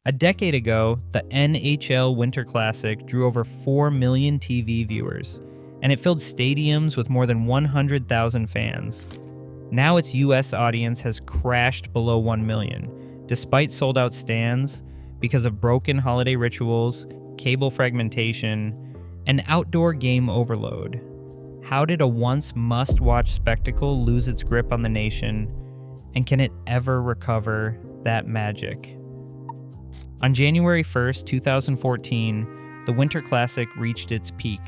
A decade ago, the NHL Winter Classic drew over 4 million TV viewers, and it filled stadiums with more than 100,000 fans. Now its US audience has crashed below 1 million, despite sold-out stands, because of broken holiday rituals, cable fragmentation, and outdoor game overload. How did a once must-watch spectacle lose its grip on the nation, and can it ever recover that magic? On January 1st, 2014, the Winter Classic reached its peak.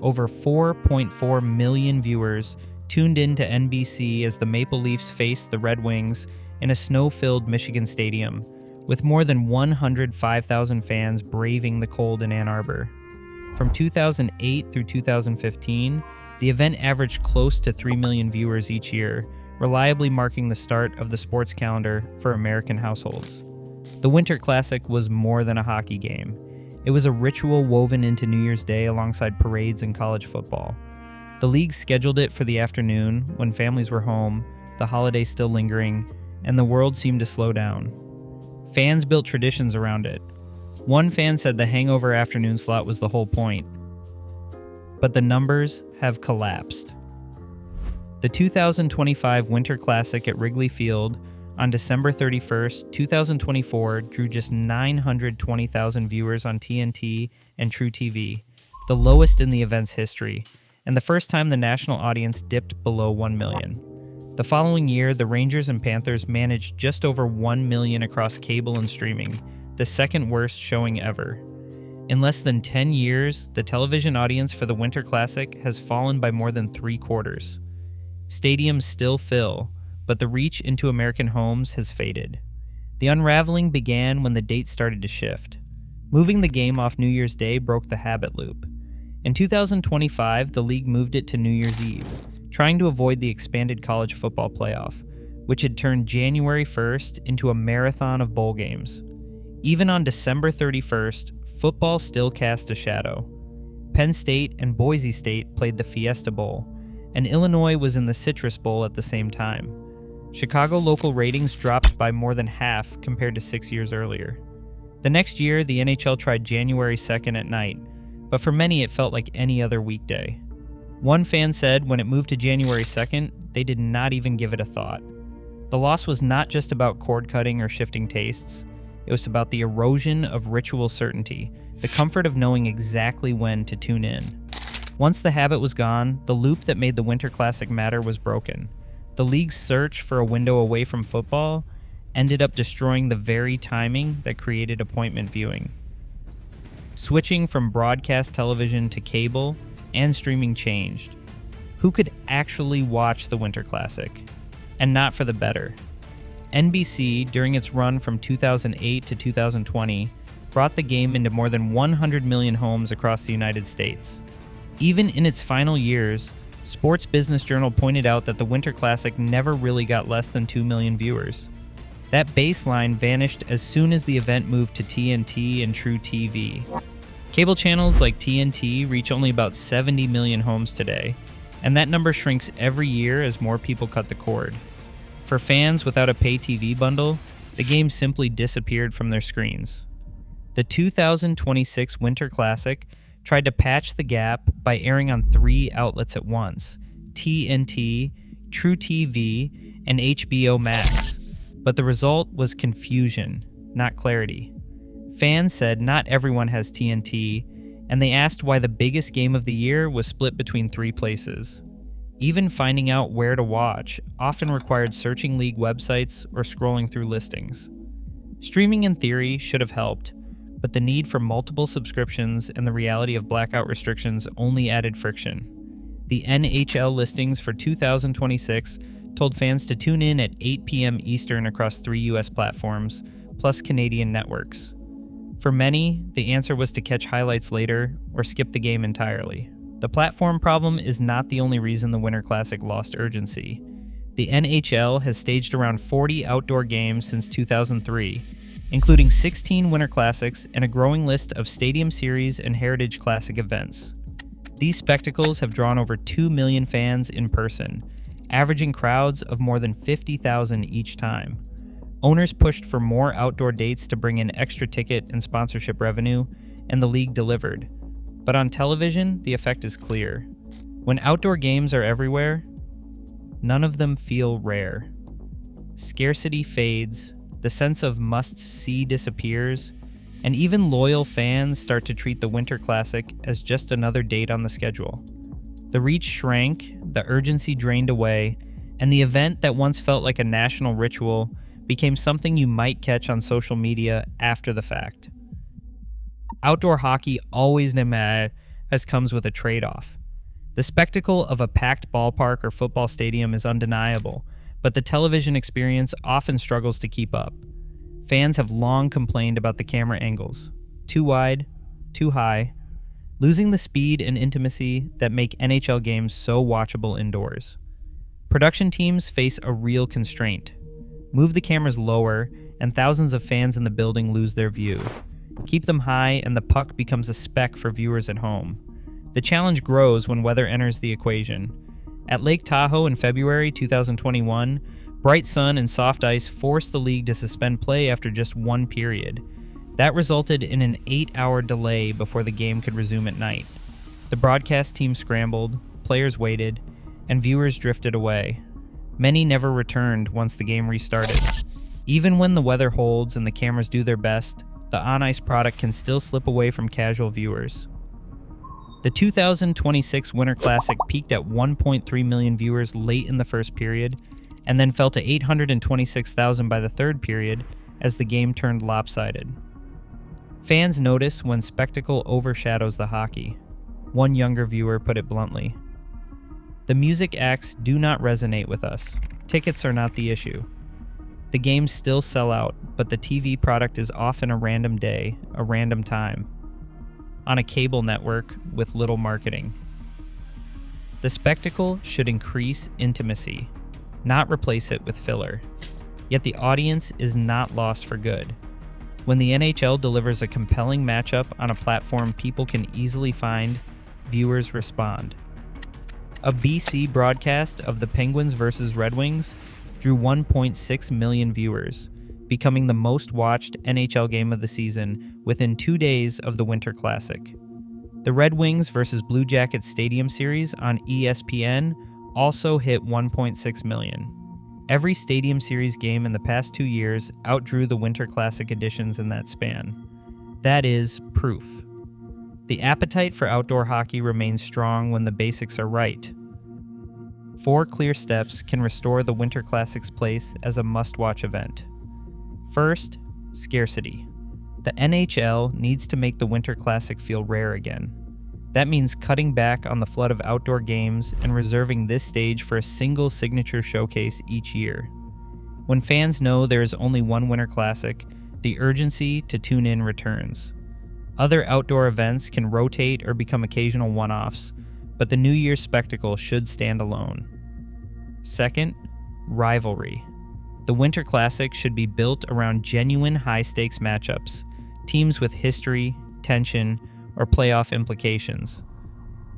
Over 4.4 million viewers tuned in to NBC as the Maple Leafs faced the Red Wings in a snow-filled Michigan stadium, with more than 105,000 fans braving the cold in Ann Arbor. From 2008 through 2015, the event averaged close to 3 million viewers each year, reliably marking the start of the sports calendar for American households. The Winter Classic was more than a hockey game. It was a ritual woven into New Year's Day alongside parades and college football. The league scheduled it for the afternoon when families were home, the holiday still lingering, and the world seemed to slow down. Fans built traditions around it. One fan said the hangover afternoon slot was the whole point. But the numbers have collapsed. The 2025 Winter Classic at Wrigley Field on December 31st, 2024 drew just 920,000 viewers on TNT and True TV, the lowest in the event's history, and the first time the national audience dipped below 1 million. The following year, the Rangers and Panthers managed just over 1 million across cable and streaming, the second worst showing ever. In less than 10 years, the television audience for the Winter Classic has fallen by more than 3/4. Stadiums still fill, but the reach into American homes has faded. The unraveling began when the date started to shift. Moving the game off New Year's Day broke the habit loop. In 2025, the league moved it to New Year's Eve, trying to avoid the expanded college football playoff, which had turned January 1st into a marathon of bowl games. Even on December 31st, football still cast a shadow. Penn State and Boise State played the Fiesta Bowl, and Illinois was in the Citrus Bowl at the same time. Chicago local ratings dropped by more than half compared to 6 years earlier. The next year, the NHL tried January 2nd at night, but for many it felt like any other weekday. One fan said when it moved to January 2nd, they did not even give it a thought. The loss was not just about cord cutting or shifting tastes. It was about the erosion of ritual certainty, the comfort of knowing exactly when to tune in. Once the habit was gone, the loop that made the Winter Classic matter was broken. The league's search for a window away from football ended up destroying the very timing that created appointment viewing. Switching from broadcast television to cable and streaming changed. Who could actually watch the Winter Classic? And not for the better. NBC, during its run from 2008 to 2020, brought the game into more than 100 million homes across the United States. Even in its final years, Sports Business Journal pointed out that the Winter Classic never really got less than 2 million viewers. That baseline vanished as soon as the event moved to TNT and True TV. Cable channels like TNT reach only about 70 million homes today, and that number shrinks every year as more people cut the cord. For fans without a pay TV bundle, the game simply disappeared from their screens. The 2026 Winter Classic tried to patch the gap by airing on 3 outlets at once: TNT, True TV, and HBO Max. But the result was confusion, not clarity. Fans said not everyone has TNT, and they asked why the biggest game of the year was split between 3 places. Even finding out where to watch often required searching league websites or scrolling through listings. Streaming in theory should have helped, but the need for multiple subscriptions and the reality of blackout restrictions only added friction. The NHL listings for 2026 told fans to tune in at 8 p.m. Eastern across 3 U.S. platforms, plus Canadian networks. For many, the answer was to catch highlights later or skip the game entirely. The platform problem is not the only reason the Winter Classic lost urgency. The NHL has staged around 40 outdoor games since 2003, including 16 Winter Classics and a growing list of Stadium Series and Heritage Classic events. These spectacles have drawn over 2 million fans in person, averaging crowds of more than 50,000 each time. Owners pushed for more outdoor dates to bring in extra ticket and sponsorship revenue, and the league delivered. But on television, the effect is clear. When outdoor games are everywhere, none of them feel rare. Scarcity fades, the sense of must-see disappears, and even loyal fans start to treat the Winter Classic as just another date on the schedule. The reach shrank, the urgency drained away, and the event that once felt like a national ritual became something you might catch on social media after the fact. Outdoor hockey always has comes with a trade-off. The spectacle of a packed ballpark or football stadium is undeniable, but the television experience often struggles to keep up. Fans have long complained about the camera angles. Too wide, too high, losing the speed and intimacy that make NHL games so watchable indoors. Production teams face a real constraint. Move the cameras lower, and thousands of fans in the building lose their view. Keep them high, and the puck becomes a speck for viewers at home. The challenge grows when weather enters the equation. At Lake Tahoe in February 2021, bright sun and soft ice forced the league to suspend play after just one period. That resulted in an 8-hour delay before the game could resume at night. The broadcast team scrambled, players waited, and viewers drifted away. Many never returned once the game restarted. Even when the weather holds and the cameras do their best, the on-ice product can still slip away from casual viewers. The 2026 Winter Classic peaked at 1.3 million viewers late in the first period, and then fell to 826,000 by the third period as the game turned lopsided. Fans notice when spectacle overshadows the hockey. One younger viewer put it bluntly. The music acts do not resonate with us. Tickets are not the issue. The games still sell out, but the TV product is often a random day, a random time, on a cable network with little marketing. The spectacle should increase intimacy, not replace it with filler. Yet the audience is not lost for good. When the NHL delivers a compelling matchup on a platform people can easily find, viewers respond. A BC broadcast of the Penguins vs. Red Wings drew 1.6 million viewers, becoming the most watched NHL game of the season within 2 days of the Winter Classic. The Red Wings vs. Blue Jackets Stadium Series on ESPN also hit 1.6 million. Every Stadium Series game in the past 2 years outdrew the Winter Classic editions in that span. That is proof. The appetite for outdoor hockey remains strong when the basics are right. 4 clear steps can restore the Winter Classic's place as a must-watch event. First, scarcity. The NHL needs to make the Winter Classic feel rare again. That means cutting back on the flood of outdoor games and reserving this stage for a single signature showcase each year. When fans know there is only one Winter Classic, the urgency to tune in returns. Other outdoor events can rotate or become occasional one-offs, but the New Year's spectacle should stand alone. Second, rivalry. The Winter Classic should be built around genuine high-stakes matchups, teams with history, tension, or playoff implications.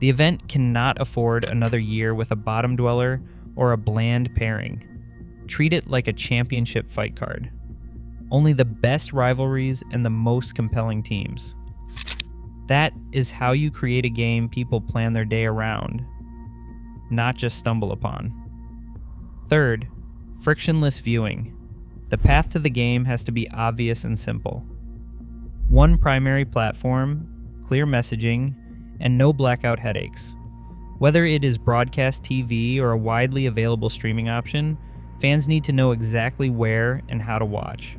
The event cannot afford another year with a bottom dweller or a bland pairing. Treat it like a championship fight card. Only the best rivalries and the most compelling teams. That is how you create a game people plan their day around, not just stumble upon. Third, frictionless viewing. The path to the game has to be obvious and simple. One primary platform, clear messaging, and no blackout headaches. Whether it is broadcast TV or a widely available streaming option, fans need to know exactly where and how to watch.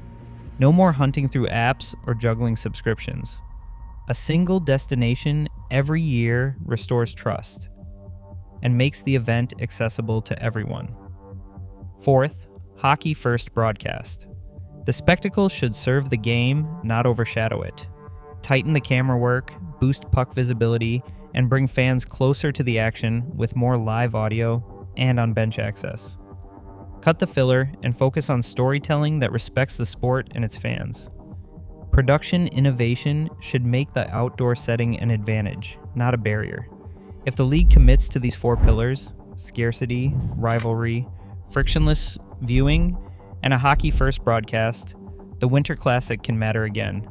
No more hunting through apps or juggling subscriptions. A single destination every year restores trust and makes the event accessible to everyone. Fourth, hockey-first broadcast. The spectacle should serve the game, not overshadow it. Tighten the camera work, boost puck visibility, and bring fans closer to the action with more live audio and on-bench access. Cut the filler and focus on storytelling that respects the sport and its fans. Production innovation should make the outdoor setting an advantage, not a barrier. If the league commits to these 4 pillars, scarcity, rivalry, frictionless viewing, and a hockey-first broadcast, the Winter Classic can matter again.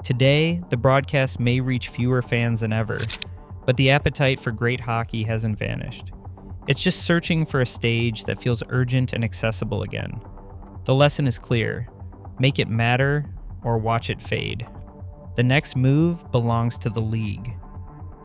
Today, the broadcast may reach fewer fans than ever, but the appetite for great hockey hasn't vanished. It's just searching for a stage that feels urgent and accessible again. The lesson is clear: make it matter or watch it fade. The next move belongs to the league.